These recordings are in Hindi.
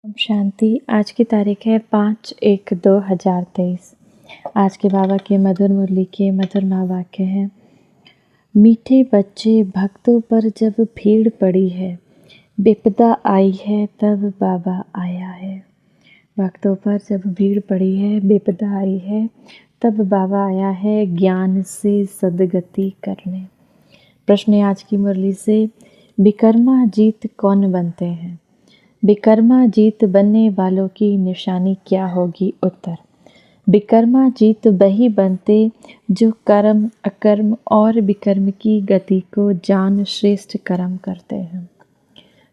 ओम शांति। आज की तारीख है 5/1/2023। आज के बाबा के मधुर मुरली के मधुर महावाक्य हैं। मीठे बच्चे भक्तों पर जब भीड़ पड़ी है, विपदा आई है तब बाबा आया है। भक्तों पर जब भीड़ पड़ी है, विपदा आई है, तब बाबा आया है ज्ञान से सद्गति करने। प्रश्न है आज की मुरली से, विकर्मा जीत कौन बनते हैं? विकर्मा जीत बनने वालों की निशानी क्या होगी? उत्तर, विकर्मा जीत वही बनते जो कर्म अकर्म और विकर्म की गति को जान श्रेष्ठ कर्म करते हैं।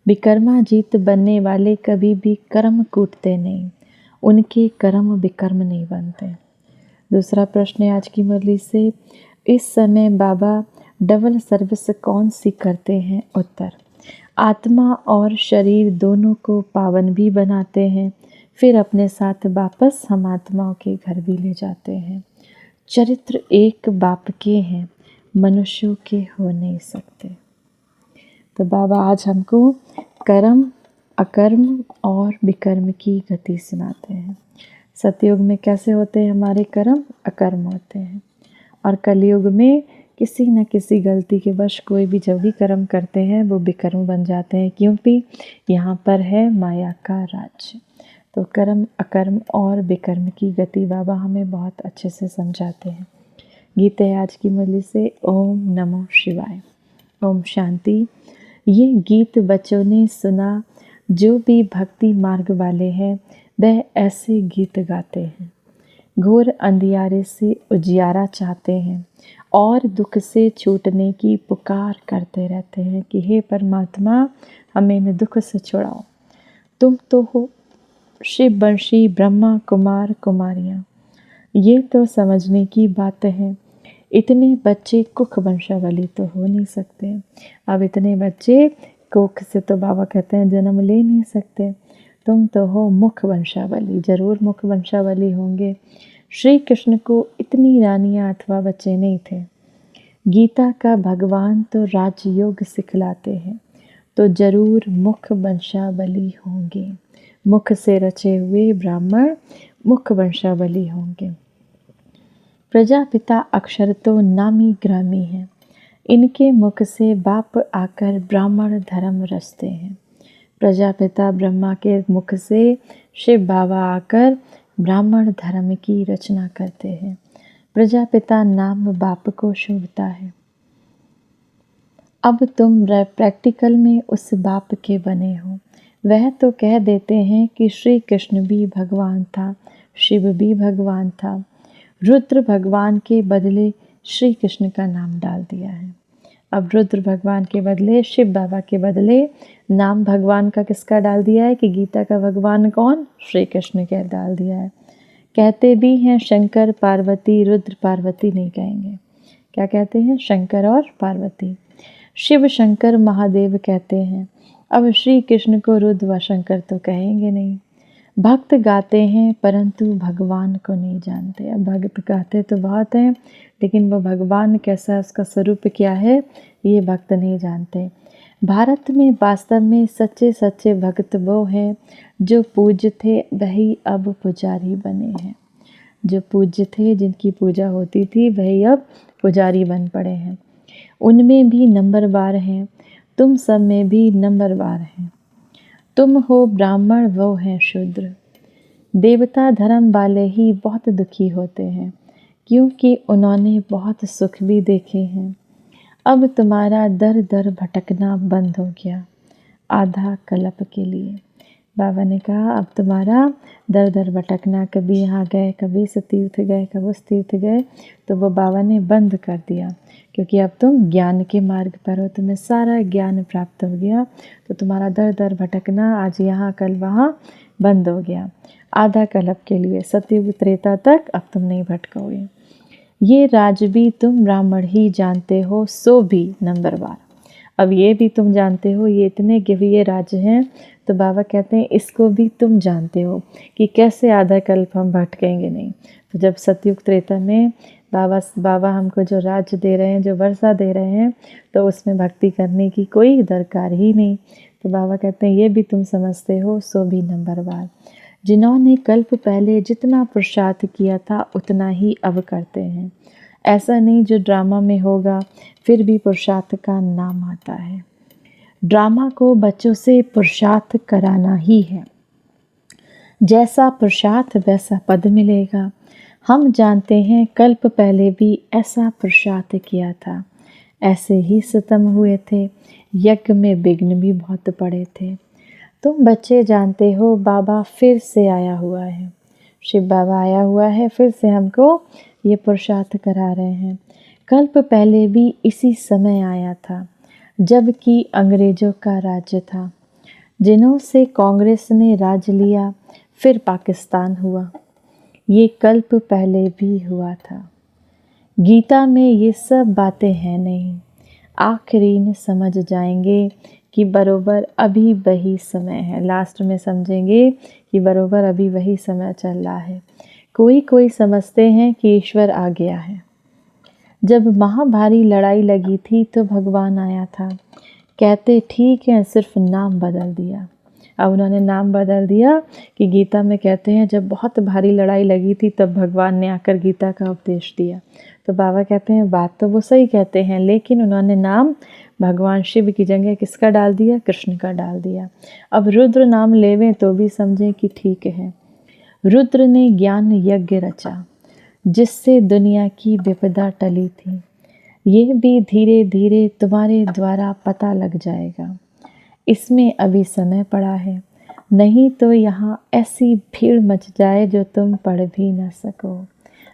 विकर्मा जीत बनने वाले कभी भी कर्म कूटते नहीं, उनके कर्म विकर्म नहीं बनते। दूसरा प्रश्न है आज की मुरली से, इस समय बाबा डबल सर्विस कौन सी करते हैं? उत्तर, आत्मा और शरीर दोनों को पावन भी बनाते हैं, फिर अपने साथ वापस हम आत्माओं के घर भी ले जाते हैं। चरित्र एक बाप के हैं, मनुष्यों के हो नहीं सकते। तो बाबा आज हमको कर्म अकर्म और विकर्म की गति सुनाते हैं। सतयुग में कैसे होते हैं हमारे कर्म? अकर्म होते हैं, और कलयुग में किसी न किसी गलती के वश कोई भी जब भी कर्म करते हैं वो विकर्म बन जाते हैं, क्योंकि यहाँ पर है माया का राज्य। तो कर्म अकर्म और विकर्म की गति बाबा हमें बहुत अच्छे से समझाते हैं। गीत है आज की मुरली से, ओम नमो शिवाय। ओम शांति। ये गीत बच्चों ने सुना, जो भी भक्ति मार्ग वाले हैं वह ऐसे गीत गाते हैं। घोर अंधियारे से उजियारा चाहते हैं और दुख से छूटने की पुकार करते रहते हैं कि हे परमात्मा, हमें इन दुख से छुड़ाओ। तुम तो हो शिव वंशी ब्रह्मा कुमार कुमारियाँ। ये तो समझने की बात है। इतने बच्चे कुख वंशावली तो हो नहीं सकते। अब इतने बच्चे कुख से तो बाबा कहते हैं जन्म ले नहीं सकते। तुम तो हो मुख वंशावली, जरूर मुख वंशावली होंगे। श्री कृष्ण को इतनी रानियां अथवा बच्चे नहीं थे। गीता का भगवान तो राजयोग सिखलाते हैं, तो जरूर मुख वंशावली होंगे। मुख से रचे हुए ब्राह्मण मुख वंशावली होंगे। प्रजापिता अक्षर तो नामी ग्रामी हैं, इनके मुख से बाप आकर ब्राह्मण धर्म रचते हैं। प्रजापिता ब्रह्मा के मुख से शिव बाबा आकर ब्राह्मण धर्म की रचना करते हैं। प्रजापिता नाम बाप को शोभता है। अब तुम प्रैक्टिकल में उस बाप के बने हो। वह तो कह देते हैं कि श्री कृष्ण भी भगवान था, शिव भी भगवान था। रुद्र भगवान के बदले श्री कृष्ण का नाम डाल दिया है। अब रुद्र भगवान के बदले, शिव बाबा के बदले नाम भगवान का किसका डाल दिया है? कि गीता का भगवान कौन? श्री कृष्ण का डाल दिया है। कहते भी हैं शंकर पार्वती, रुद्र पार्वती नहीं कहेंगे। क्या कहते हैं? शंकर और पार्वती। शिव शंकर महादेव कहते हैं। अब श्री कृष्ण को रुद्र व शंकर तो कहेंगे नहीं। भक्त गाते हैं परंतु भगवान को नहीं जानते। अब भक्त गाते तो बहुत हैं, लेकिन वो भगवान कैसा, उसका स्वरूप क्या है, ये भक्त नहीं जानते। भारत में वास्तव में सच्चे सच्चे भक्त वो हैं जो पूज्य थे, वही अब पुजारी बने हैं। जो पूज्य थे, जिनकी पूजा होती थी, वही अब पुजारी बन पड़े हैं। उनमें भी नंबरवार हैं, तुम सब में भी नंबरवार हैं। तुम हो ब्राह्मण, वो हैं शूद्र। देवता धर्म वाले ही बहुत दुखी होते हैं, क्योंकि उन्होंने बहुत सुख भी देखे हैं। अब तुम्हारा दर दर भटकना बंद हो गया, आधा कल्प के लिए। बाबा ने कहा अब तुम्हारा दर दर भटकना, कभी यहाँ गए, कभी इस तीर्थ गए, कभी उस तीर्थ गए, तो वो बाबा ने बंद कर दिया, क्योंकि अब तुम ज्ञान के मार्ग पर हो, तुम्हें सारा ज्ञान प्राप्त हो गया। तो तुम्हारा दर दर भटकना आज यहाँ कल वहाँ बंद हो गया, आधा कल्प के लिए। सतयुग त्रेता तक अब तुम नहीं भटकोगे। ये राज भी तुम ब्राह्मण ही जानते हो, सो भी नंबरवार। अब ये भी तुम जानते हो, ये इतने गिव्य राज्य हैं, तो बाबा कहते हैं इसको भी तुम जानते हो कि कैसे आधा कल्प हम भटकेंगे नहीं। तो जब सतयुग त्रेता में बाबा हमको जो राज्य दे रहे हैं, जो वर्षा दे रहे हैं, तो उसमें भक्ति करने की कोई दरकार ही नहीं। तो बाबा कहते हैं ये भी तुम समझते हो सो भी नंबरवार। जिन्होंने कल्प पहले जितना पुरुषार्थ किया था उतना ही अब करते हैं। ऐसा नहीं जो ड्रामा में होगा फिर भी पुरुषार्थ का नाम आता है। ड्रामा को बच्चों से पुरुषार्थ कराना ही है। जैसा पुरुषार्थ वैसा पद मिलेगा। हम जानते हैं कल्प पहले भी ऐसा पुरुषार्थ किया था, ऐसे ही सितम हुए थे, यज्ञ में विघ्न भी बहुत पड़े थे। तुम बच्चे जानते हो बाबा फिर से आया हुआ है, शिव बाबा आया हुआ है, फिर से हमको ये पुरुषार्थ करा रहे हैं। कल्प पहले भी इसी समय आया था जबकि अंग्रेजों का राज्य था, जिन्हों से कांग्रेस ने राज लिया, फिर पाकिस्तान हुआ। ये कल्प पहले भी हुआ था। गीता में ये सब बातें हैं नहीं, आखिरी में समझ जाएंगे कि बरोबर अभी वही समय है। लास्ट में समझेंगे कि बरोबर अभी वही समय चल रहा है। कोई समझते हैं कि ईश्वर आ गया है। जब महाभारी लड़ाई लगी थी तो भगवान आया था, कहते ठीक है सिर्फ नाम बदल दिया। अब उन्होंने नाम बदल दिया कि गीता में कहते हैं जब बहुत भारी लड़ाई लगी थी तब भगवान ने आकर गीता का उपदेश दिया। तो बाबा कहते हैं बात तो वो सही कहते हैं, लेकिन उन्होंने नाम भगवान शिव की जगह किसका डाल दिया? कृष्ण का डाल दिया। अब रुद्र नाम लेवें तो भी समझें कि ठीक है। रुद्र ने ज्ञान यज्ञ रचा जिससे दुनिया की विपदा टली थी। ये भी धीरे धीरे तुम्हारे द्वारा पता लग जाएगा। इसमें अभी समय पड़ा है, नहीं तो यहाँ ऐसी भीड़ मच जाए जो तुम पढ़ भी ना सको।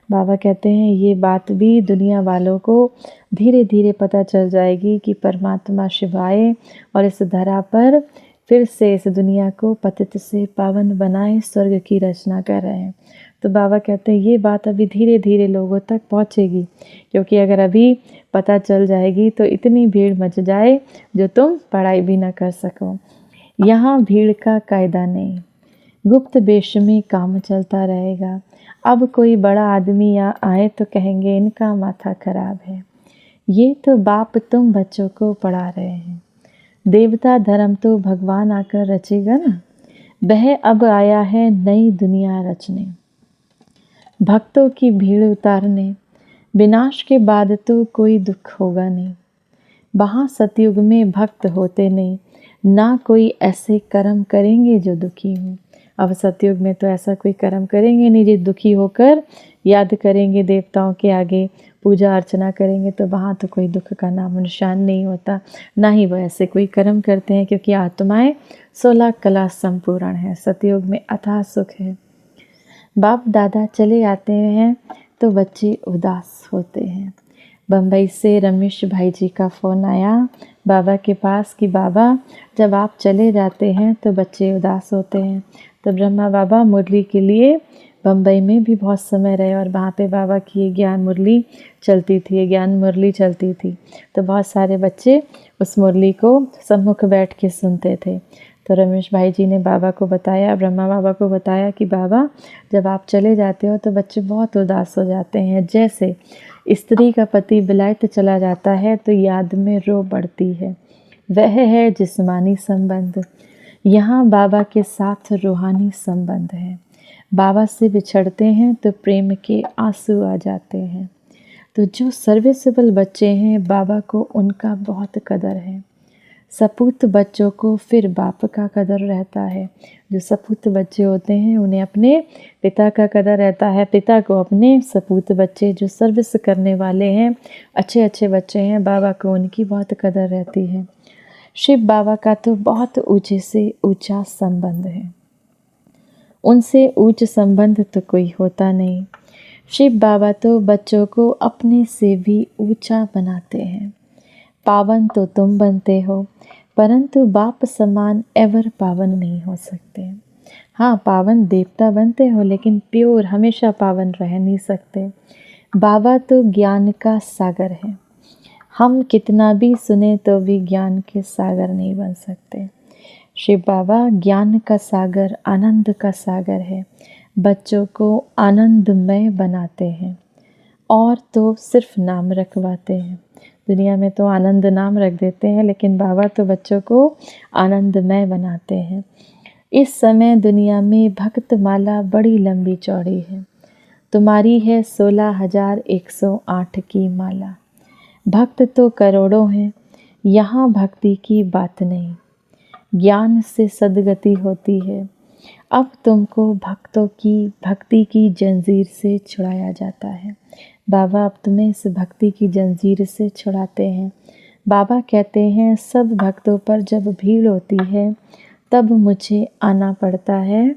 बाबा कहते हैं ये बात भी दुनिया वालों को धीरे धीरे पता चल जाएगी कि परमात्मा शिव आए और इस धरा पर फिर से इस दुनिया को पतित से पावन बनाए, स्वर्ग की रचना कर रहे हैं। तो बाबा कहते हैं ये बात अभी धीरे धीरे लोगों तक पहुंचेगी, क्योंकि अगर अभी पता चल जाएगी तो इतनी भीड़ मच जाए जो तुम पढ़ाई भी ना कर सको। यहाँ भीड़ का कायदा नहीं, गुप्त वेश में काम चलता रहेगा। अब कोई बड़ा आदमी या आए तो कहेंगे इनका माथा खराब है। ये तो बाप तुम बच्चों को पढ़ा रहे हैं। देवता धर्म तो भगवान आकर रचेगा ना। वह अब आया है नई दुनिया रचने, भक्तों की भीड़ उतारने। विनाश के बाद तो कोई दुख होगा नहीं। वहाँ सतयुग में भक्त होते नहीं, ना कोई ऐसे कर्म करेंगे जो दुखी हो। अब सतयुग में तो ऐसा कोई कर्म करेंगे नहीं जो दुखी होकर याद करेंगे देवताओं के आगे पूजा अर्चना करेंगे, तो वहाँ तो कोई दुख का नाम निशान नहीं होता, ना ही वो ऐसे कोई कर्म करते हैं, क्योंकि आत्माएं 16 कला संपूर्ण है। सतयुग में अथाह सुख है। बाप दादा चले आते हैं तो बच्चे उदास होते हैं। बम्बई से रमेश भाई जी का फ़ोन आया बाबा के पास कि बाबा जब आप चले जाते हैं तो बच्चे उदास होते हैं। तो ब्रह्मा बाबा मुरली के लिए बम्बई में भी बहुत समय रहे और वहाँ पे बाबा की ज्ञान मुरली चलती थी, ज्ञान मुरली चलती थी। तो बहुत सारे बच्चे उस मुरली को सम्मुख बैठ के सुनते थे। तो रमेश भाई जी ने बाबा को बताया, ब्रह्मा बाबा को बताया कि बाबा जब आप चले जाते हो तो बच्चे बहुत उदास हो जाते हैं। जैसे स्त्री का पति विलायत चला जाता है तो याद में रो पड़ती है, वह है जिस्मानी संबंध। यहाँ बाबा के साथ रूहानी संबंध है। बाबा से बिछड़ते हैं तो प्रेम के आंसू आ जाते हैं। तो जो सर्विसेबल बच्चे हैं बाबा को उनका बहुत कदर है। सपूत बच्चों को फिर बाप का कदर रहता है। जो सपूत बच्चे होते हैं उन्हें अपने पिता का कदर रहता है, पिता को अपने सपूत बच्चे जो सर्विस करने वाले हैं, अच्छे अच्छे बच्चे हैं, बाबा को उनकी बहुत कदर रहती है। शिव बाबा का तो बहुत ऊंचे से ऊंचा संबंध है, उनसे ऊंच संबंध तो कोई होता नहीं। शिव बाबा तो बच्चों को अपने से भी ऊंचा बनाते हैं। पावन तो तुम बनते हो, परंतु बाप समान एवर पावन नहीं हो सकते। हाँ, पावन देवता बनते हो, लेकिन प्योर हमेशा पावन रह नहीं सकते। बाबा तो ज्ञान का सागर है। हम कितना भी सुने तो भी ज्ञान के सागर नहीं बन सकते। शिव बाबा ज्ञान का सागर, आनंद का सागर है। बच्चों को आनंदमय बनाते हैं और तो सिर्फ नाम रखवाते हैं। दुनिया में तो आनंद नाम रख देते हैं, लेकिन बाबा तो बच्चों को आनंदमय बनाते हैं। इस समय दुनिया में भक्त माला बड़ी लंबी चौड़ी है। तुम्हारी है 16,108 की माला। भक्त तो करोड़ों हैं, यहाँ भक्ति की बात नहीं। ज्ञान से सद्गति होती है। अब तुमको भक्तों की भक्ति की जंजीर से छुड़ाया जाता है। बाबा अब तुम्हें इस भक्ति की जंजीर से छुड़ाते हैं। बाबा कहते हैं सब भक्तों पर जब भीड़ होती है तब मुझे आना पड़ता है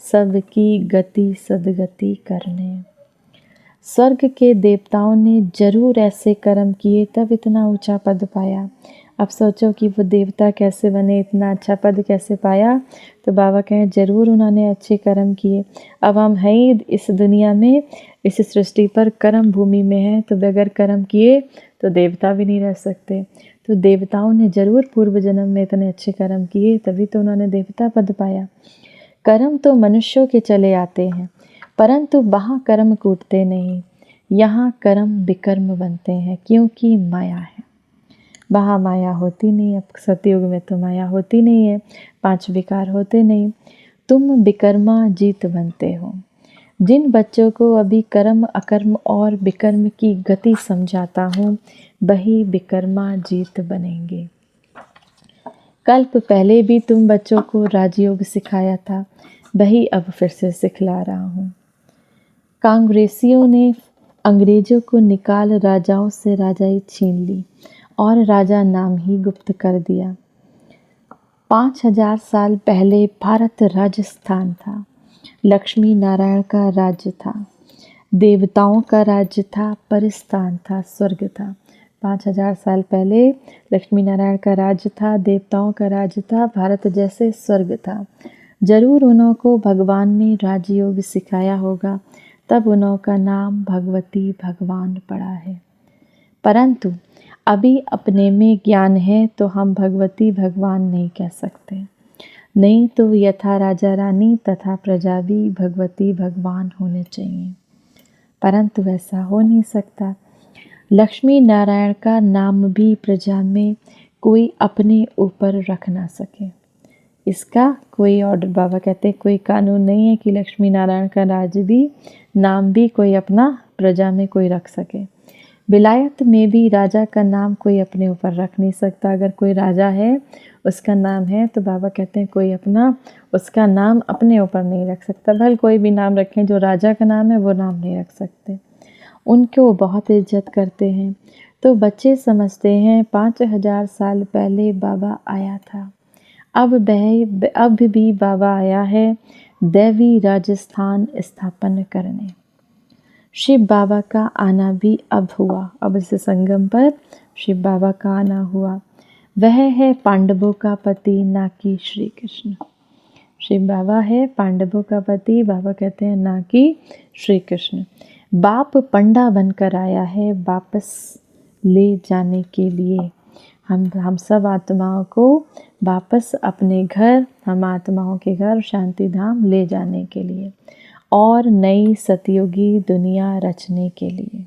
सबकी गति सद्गति करने। स्वर्ग के देवताओं ने जरूर ऐसे कर्म किए तब इतना ऊंचा पद पाया। अब सोचो कि वो देवता कैसे बने, इतना अच्छा पद कैसे पाया। तो बाबा कहें जरूर उन्होंने अच्छे कर्म किए। अब हम हैं ही इस दुनिया में, इस सृष्टि पर कर्म भूमि में हैं, तो बगैर कर्म किए तो देवता भी नहीं रह सकते। तो देवताओं ने जरूर पूर्व जन्म में इतने अच्छे कर्म किए, तभी तो उन्होंने देवता पद पाया। कर्म तो मनुष्यों के चले आते हैं, परंतु वहाँ कर्म कूटते नहीं। यहाँ कर्म विकर्म बनते हैं, क्योंकि माया है। वहाँ माया होती नहीं। अब सतयुग में तो माया होती नहीं है, 5 विकार होते नहीं। तुम विकर्मा जीत बनते हो। जिन बच्चों को अभी कर्म अकर्म और विकर्म की गति समझाता हूँ, वही विकर्मा जीत बनेंगे। कल्प पहले भी तुम बच्चों को राजयोग सिखाया था, वही अब फिर से सिखला रहा हूँ। कांग्रेसियों ने अंग्रेजों को निकाल राजाओं से राजाई छीन ली और राजा नाम ही गुप्त कर दिया। 5000 साल पहले भारत राजस्थान था। लक्ष्मी नारायण का राज्य था, देवताओं का राज्य था, परिस्थान था, स्वर्ग था। 5000 साल पहले लक्ष्मी नारायण का राज्य था, देवताओं का राज्य था, भारत जैसे स्वर्ग था। जरूर उन्हों को भगवान ने राजयोग सिखाया होगा, तब उन्हों का नाम भगवती भगवान पड़ा है। परंतु अभी अपने में ज्ञान है तो हम भगवती भगवान नहीं कह सकते। नहीं तो यथा राजा रानी तथा प्रजा भी भगवती भगवान होने चाहिए, परंतु ऐसा हो नहीं सकता। लक्ष्मी नारायण का नाम भी प्रजा में कोई अपने ऊपर रख ना सके, इसका कोई ऑर्डर, बाबा कहते हैं कोई कानून नहीं है कि लक्ष्मी नारायण का नाम भी कोई अपना प्रजा में कोई रख सके। विलायत में भी राजा का नाम कोई अपने ऊपर रख नहीं सकता। अगर कोई राजा है, उसका नाम है, तो बाबा कहते हैं कोई अपना उसका नाम अपने ऊपर नहीं रख सकता। भले कोई भी नाम रखें, जो राजा का नाम है वो नाम नहीं रख सकते। उनको बहुत इज्जत करते हैं। तो बच्चे समझते हैं 5000 साल पहले बाबा आया था। अब भी बाबा आया है दैवी राजस्थान स्थापन करने। शिव बाबा का आना भी अब हुआ। अब इस संगम पर शिव बाबा का आना हुआ। वह है पांडवों का पति, ना कि श्री कृष्ण। शिव बाबा है पांडवों का पति, बाबा कहते हैं ना कि श्री कृष्ण। बाप पंडा बनकर आया है वापस ले जाने के लिए। हम सब आत्माओं को वापस अपने घर, हम आत्माओं के घर शांति धाम ले जाने के लिए और नई सतयुगी दुनिया रचने के लिए।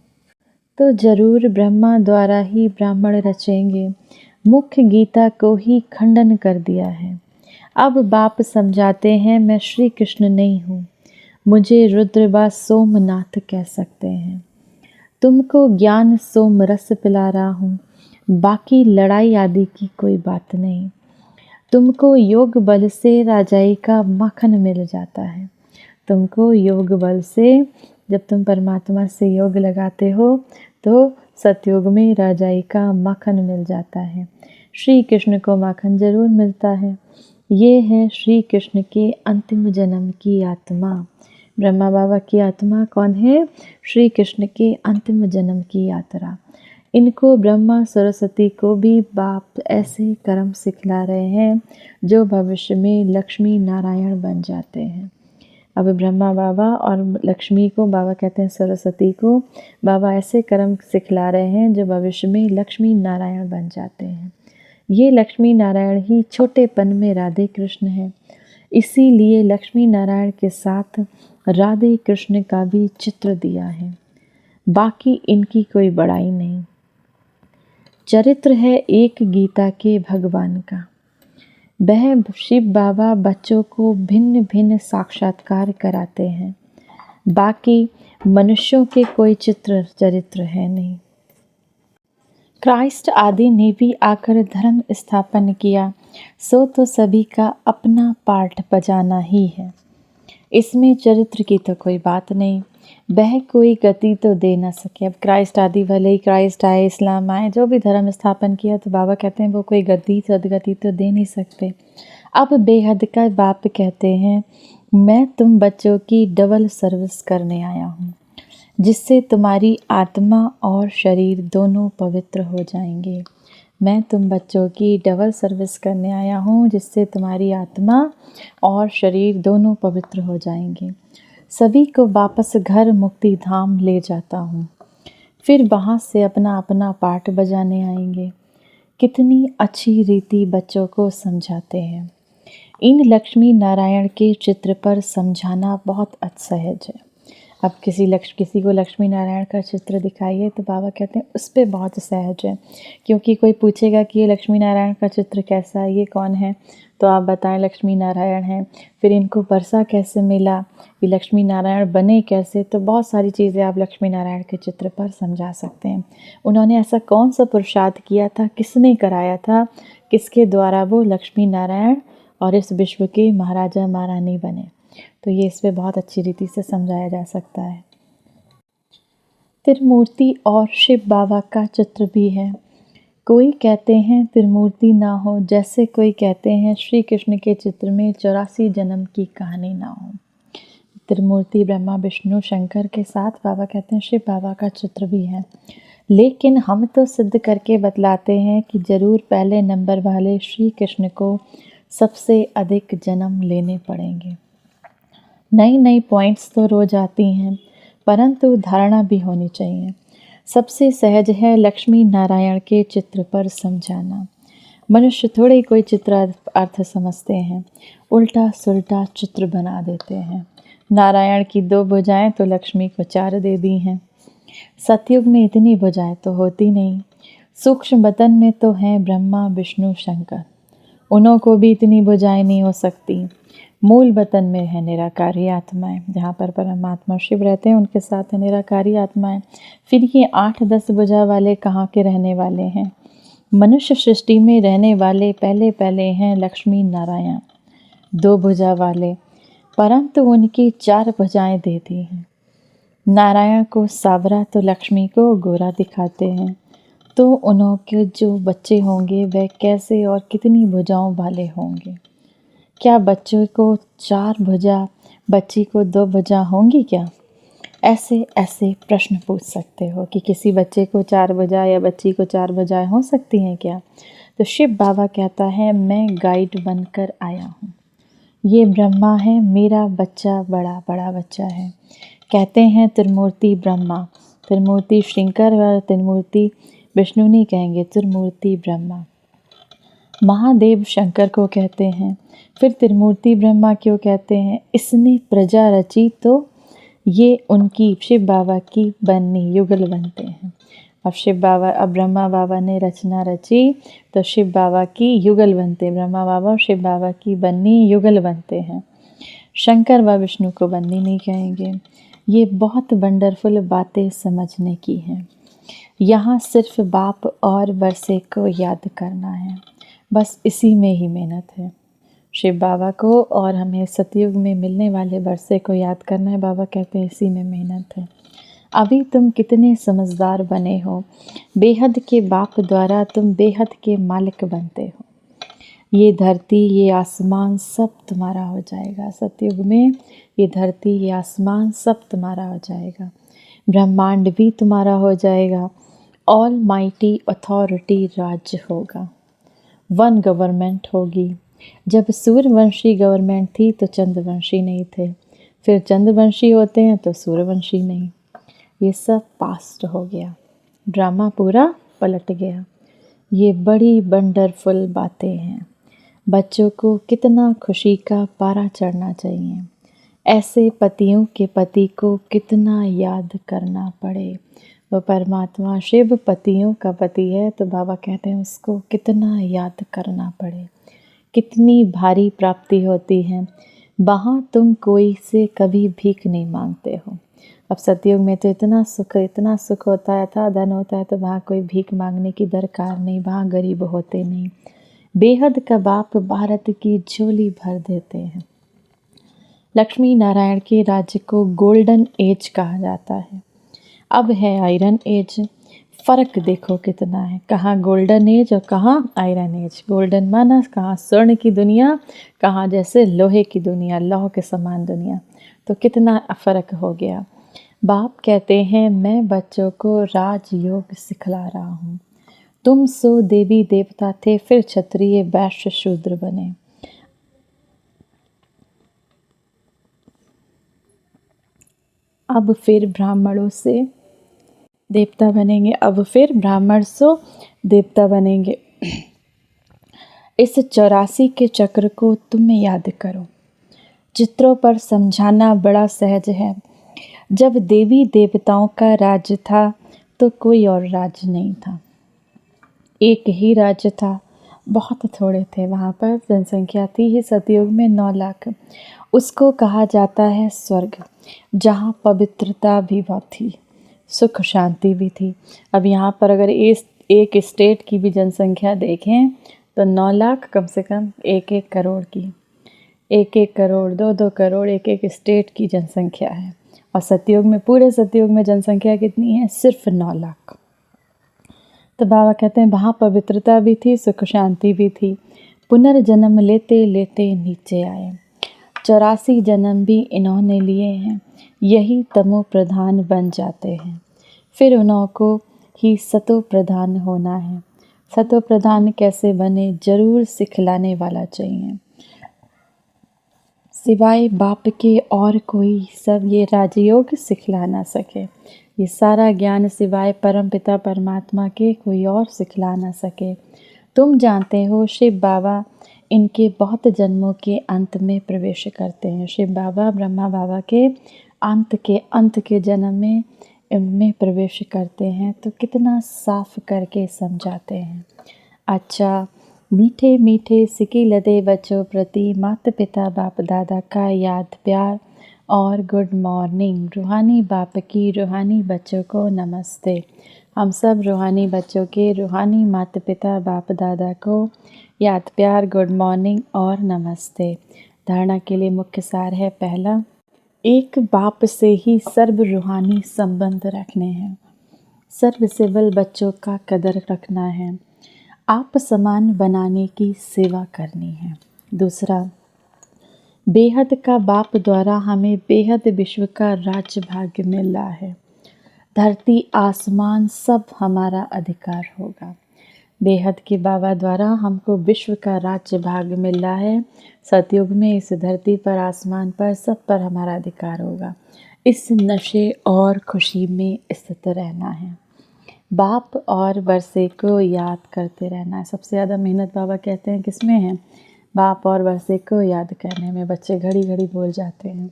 तो जरूर ब्रह्मा द्वारा ही ब्राह्मण रचेंगे। मुख्य गीता को ही खंडन कर दिया है। अब बाप समझाते हैं मैं श्री कृष्ण नहीं हूँ, मुझे रुद्र व सोमनाथ कह सकते हैं। तुमको ज्ञान सोम रस पिला रहा हूँ, बाकी लड़ाई आदि की कोई बात नहीं। तुमको योग बल से राजाई का मक्खन मिल जाता है। तुमको योग बल से, जब तुम परमात्मा से योग लगाते हो तो सतयुग में राजाई का मक्खन मिल जाता है। श्री कृष्ण को मक्खन जरूर मिलता है। ये है श्री कृष्ण के अंतिम जन्म की आत्मा। ब्रह्मा बाबा की आत्मा कौन है? श्री कृष्ण के अंतिम जन्म की यात्रा। इनको ब्रह्मा सरस्वती को भी बाप ऐसे कर्म सिखला रहे हैं जो भविष्य में लक्ष्मी नारायण बन जाते हैं। अब ब्रह्मा बाबा और लक्ष्मी को, बाबा कहते हैं सरस्वती को, बाबा ऐसे कर्म सिखला रहे हैं जो भविष्य में लक्ष्मी नारायण बन जाते हैं। ये लक्ष्मी नारायण ही छोटेपन में राधे कृष्ण हैं। इसीलिए लक्ष्मी नारायण के साथ राधे कृष्ण का भी चित्र दिया है। बाकी इनकी कोई बड़ाई नहीं। चरित्र है एक गीता के भगवान का। वह शिव बाबा बच्चों को भिन्न भिन्न साक्षात्कार कराते हैं। बाकी मनुष्यों के कोई चरित्र है नहीं। क्राइस्ट आदि ने भी आकर धर्म स्थापन किया, सो तो सभी का अपना पार्ट बजाना ही है। इसमें चरित्र की तो कोई बात नहीं, वह कोई गति तो दे ना सके। अब क्राइस्ट आदि भले ही क्राइस्ट आए, इस्लाम आए, जो भी धर्म स्थापन किया, तो बाबा कहते हैं वो कोई गति सदगति तो दे नहीं सकते। अब बेहद का बाप कहते हैं, मैं तुम बच्चों की डबल सर्विस करने आया हूँ, जिससे तुम्हारी आत्मा और शरीर दोनों पवित्र हो जाएंगे। मैं तुम बच्चों की डबल सर्विस करने आया हूँ, जिससे तुम्हारी आत्मा और शरीर दोनों पवित्र हो जाएंगे। सभी को वापस घर मुक्ति धाम ले जाता हूँ, फिर वहाँ से अपना अपना पार्ट बजाने आएंगे। कितनी अच्छी रीति बच्चों को समझाते हैं। इन लक्ष्मी नारायण के चित्र पर समझाना बहुत असहज है। अब किसी को लक्ष्मी नारायण का चित्र दिखाइए तो बाबा कहते हैं उस पर बहुत सहज है, क्योंकि कोई पूछेगा कि ये लक्ष्मी नारायण का चित्र कैसा है, ये कौन है, तो आप बताएं लक्ष्मी नारायण हैं। फिर इनको वर्षा कैसे मिला, ये लक्ष्मी नारायण बने कैसे, तो बहुत सारी चीज़ें आप लक्ष्मी नारायण के चित्र पर समझा सकते हैं। उन्होंने ऐसा कौन सा पुरुषार्थ किया था, किसने कराया था, किसके द्वारा वो लक्ष्मी नारायण और इस विश्व के महाराजा महारानी बने, तो ये इस पर बहुत अच्छी रीति से समझाया जा सकता है। त्रिमूर्ति और शिव बाबा का चित्र भी है। कोई कहते हैं त्रिमूर्ति ना हो, जैसे कोई कहते हैं श्री कृष्ण के चित्र में 84 जन्म की कहानी ना हो। त्रिमूर्ति ब्रह्मा विष्णु शंकर के साथ बाबा कहते हैं शिव बाबा का चित्र भी है, लेकिन हम तो सिद्ध करके बतलाते हैं कि ज़रूर पहले नंबर वाले श्री कृष्ण को सबसे अधिक जन्म लेने पड़ेंगे। नई नई पॉइंट्स तो रोज आती हैं, परंतु धारणा भी होनी चाहिए। सबसे सहज है लक्ष्मी नारायण के चित्र पर समझाना। मनुष्य थोड़े कोई चित्र अर्थ समझते हैं, उल्टा सुल्टा चित्र बना देते हैं। नारायण की 2 भुजाएं तो लक्ष्मी को 4 दे दी हैं। सतयुग में इतनी भुजाएं तो होती नहीं। सूक्ष्म बदन में तो हैं ब्रह्मा विष्णु शंकर, उन्हों को भी इतनी भुजाएं नहीं हो सकती। मूल वतन में है निराकारी आत्माएं, जहाँ पर परमात्मा शिव रहते हैं उनके साथ है निराकारी आत्माएं। फिर ये 8-10 भुजा वाले कहाँ के रहने वाले हैं? मनुष्य सृष्टि में रहने वाले पहले हैं लक्ष्मी नारायण, 2 भुजा वाले, परंतु उनकी 4 भुजाएं दे दी हैं। नारायण को सावरा तो लक्ष्मी को गोरा दिखाते हैं, तो उन्हों के जो बच्चे होंगे वह कैसे और कितनी भुजाओं वाले होंगे? क्या बच्चों को 4 भुजा, बच्ची को 2 भुजा होंगी क्या? ऐसे ऐसे प्रश्न पूछ सकते हो कि किसी बच्चे को 4 भुजा या बच्ची को 4 भुजाएं हो सकती हैं क्या? तो शिव बाबा कहता है मैं गाइड बनकर आया हूँ। ये ब्रह्मा है, मेरा बच्चा बड़ा बड़ा बच्चा है। कहते हैं त्रिमूर्ति ब्रह्मा, त्रिमूर्ति शंकर व त्रिमूर्ति विष्णु नहीं कहेंगे, त्रिमूर्ति ब्रह्मा। महादेव शंकर को कहते हैं। फिर त्रिमूर्ति ब्रह्मा क्यों कहते हैं? इसने प्रजा रची तो ये उनकी शिव बाबा की बननी युगल बनते हैं। अब ब्रह्मा बाबा ने रचना रची तो शिव बाबा की युगल बनते, ब्रह्मा बाबा और शिव बाबा की बननी युगल बनते हैं। शंकर व विष्णु को बननी नहीं कहेंगे। ये बहुत वंडरफुल बातें समझने की हैं। यहाँ सिर्फ बाप और वर्षे को याद करना है, बस इसी में ही मेहनत है। शिव बाबा को और हमें सतयुग में मिलने वाले वर्षे को याद करना है। बाबा कहते हैं इसी में मेहनत है। अभी तुम कितने समझदार बने हो, बेहद के बाप द्वारा तुम बेहद के मालिक बनते हो। ये धरती ये आसमान सब तुम्हारा हो जाएगा। सतयुग में ये धरती ये आसमान सब तुम्हारा हो जाएगा। ब्रह्मांड भी तुम्हारा हो जाएगा। ऑल माइटी अथॉरिटी राज्य होगा। 1 गवर्नमेंट होगी। जब सूर्यवंशी गवर्नमेंट थी तो चंद्रवंशी नहीं थे, फिर चंद्रवंशी होते हैं तो सूर्यवंशी नहीं। ये सब पास्ट हो गया, ड्रामा पूरा पलट गया। ये बड़ी वंडरफुल बातें हैं। बच्चों को कितना खुशी का पारा चढ़ना चाहिए। ऐसे पतियों के पति को कितना याद करना पड़े, वो परमात्मा शिव पतियों का पति है, तो बाबा कहते हैं उसको कितना याद करना पड़े, कितनी भारी प्राप्ति होती है। वहाँ तुम कोई से कभी भीख नहीं मांगते हो। अब सतयुग में तो इतना सुख होता है था, धन होता है, तो वहाँ कोई भीख मांगने की दरकार नहीं, वहाँ गरीब होते नहीं। बेहद का बाप भारत की झोली भर देते हैं। लक्ष्मी नारायण के राज्य को गोल्डन एज कहा जाता है। अब है आयरन एज। फ़र्क देखो कितना है, कहाँ गोल्डन एज और कहाँ आयरन एज। गोल्डन माना कहाँ स्वर्ण की दुनिया, कहाँ जैसे लोहे की दुनिया, लौह के समान दुनिया। तो कितना फ़र्क हो गया। बाप कहते हैं मैं बच्चों को राजयोग सिखला रहा हूँ। तुम सो देवी देवता थे, फिर क्षत्रिय वैश्य शूद्र बने। अब फिर ब्राह्मणों से देवता बनेंगे, अब फिर ब्राह्मण सो देवता बनेंगे। इस 84 के चक्र को तुम याद करो। चित्रों पर समझाना बड़ा सहज है। जब देवी देवताओं का राज्य था तो कोई और राज्य नहीं था, एक ही राज्य था। बहुत थोड़े थे, वहाँ पर जनसंख्या थी ही सतयुग में 9 लाख। उसको कहा जाता है स्वर्ग, जहाँ पवित्रता भी बहुत थी, सुख शांति भी थी। अब यहाँ पर अगर एक स्टेट की भी जनसंख्या देखें तो 9 लाख कम से कम 1-1 करोड़ की, 1-1 करोड़, 2-2 करोड़ एक स्टेट की जनसंख्या है। और सतयुग में, पूरे सतयुग में जनसंख्या कितनी है? सिर्फ 9 लाख। तो बाबा कहते हैं वहाँ पवित्रता भी थी, सुख शांति भी थी। पुनर्जन्म लेते लेते नीचे आए। 84 जन्म भी इन्होंने लिए हैं, यही तमो प्रधान बन जाते हैं। फिर उन्हों को ही सतो प्रधान होना है। सतो प्रधान कैसे बने? जरूर सिखलाने वाला चाहिए। सिवाय बाप के और कोई सब ये राजयोग सिखला ना सके। ये सारा ज्ञान सिवाय परम पिता परमात्मा के कोई और सिखला ना सके। तुम जानते हो शिव बाबा इनके बहुत जन्मों के अंत में प्रवेश करते हैं। शिव बाबा ब्रह्मा बाबा के अंत के जन्म में इनमें प्रवेश करते हैं। तो कितना साफ करके समझाते हैं। अच्छा, मीठे मीठे सिकी लदे बच्चों प्रति माता पिता बाप दादा का याद प्यार और गुड मॉर्निंग। रूहानी बाप की रूहानी बच्चों को नमस्ते। हम सब रूहानी बच्चों के रूहानी माता पिता बाप दादा को याद प्यार, गुड मॉर्निंग और नमस्ते। धारणा के लिए मुख्य सार है, पहला, एक बाप से ही सर्व रूहानी संबंध रखने हैं। सर्विसेबल बच्चों का कदर रखना है। आप समान बनाने की सेवा करनी है। दूसरा, बेहद का बाप द्वारा हमें बेहद विश्व का राज्य भाग्य मिल रहा है। धरती आसमान सब हमारा अधिकार होगा। बेहद के बाबा द्वारा हमको विश्व का राज्य भाग्य मिल रहा है। सतयुग में इस धरती पर, आसमान पर, सब पर हमारा अधिकार होगा। इस नशे और खुशी में स्थित रहना है। बाप और वर्षे को याद करते रहना है। सबसे ज़्यादा मेहनत बाबा कहते हैं किसमें है? बाप और वर्षे को याद करने में। बच्चे घड़ी घड़ी बोल जाते हैं।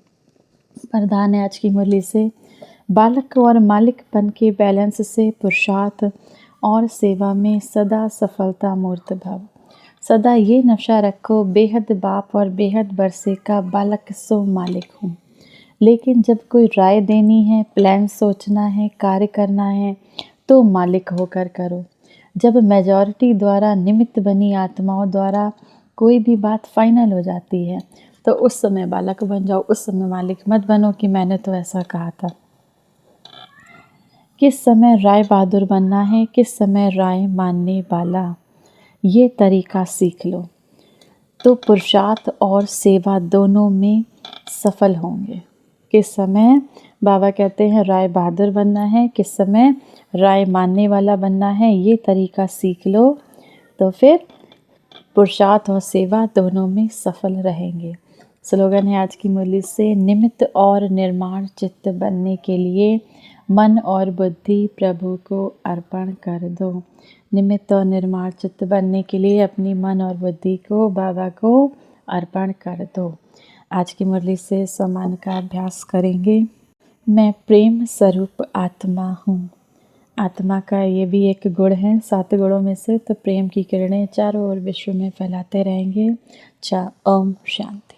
वरदान है आज की मुरली से, बालक और मालिकपन के बैलेंस से पुरुषार्थ और सेवा में सदा सफलता मूर्त भव। सदा ये नशा रखो, बेहद बाप और बेहद वर्षे का बालक सो मालिक हूँ। लेकिन जब कोई राय देनी है, प्लान सोचना है, कार्य करना है, तो मालिक होकर करो। जब मेजॉरिटी द्वारा निमित्त बनी आत्माओं द्वारा कोई भी बात फाइनल हो जाती है, तो उस समय बालक बन जाओ, उस समय मालिक मत बनो कि मैंने तो ऐसा कहा था। किस समय राय बहादुर बनना है, किस समय राय मानने वाला, ये तरीका सीख लो तो पुरुषार्थ और सेवा दोनों में सफल होंगे। किस समय बाबा कहते हैं राय बहादुर बनना है, किस समय राय मानने वाला बनना है, ये तरीका सीख लो तो फिर पुरुषार्थ और सेवा दोनों में सफल रहेंगे। स्लोगन है आज की मुरली से, निमित्त और निर्माण चित्त बनने के लिए मन और बुद्धि प्रभु को अर्पण कर दो। निमित्त और निर्माण चित्त बनने के लिए अपनी मन और बुद्धि को बाबा को अर्पण कर दो। आज की मुरली से सम्मान का अभ्यास करेंगे। मैं प्रेम स्वरूप आत्मा हूँ, आत्मा का ये भी एक गुण है 7 गुणों में से। तो प्रेम की किरणें चारों ओर विश्व में फैलाते रहेंगे। ओम शांति।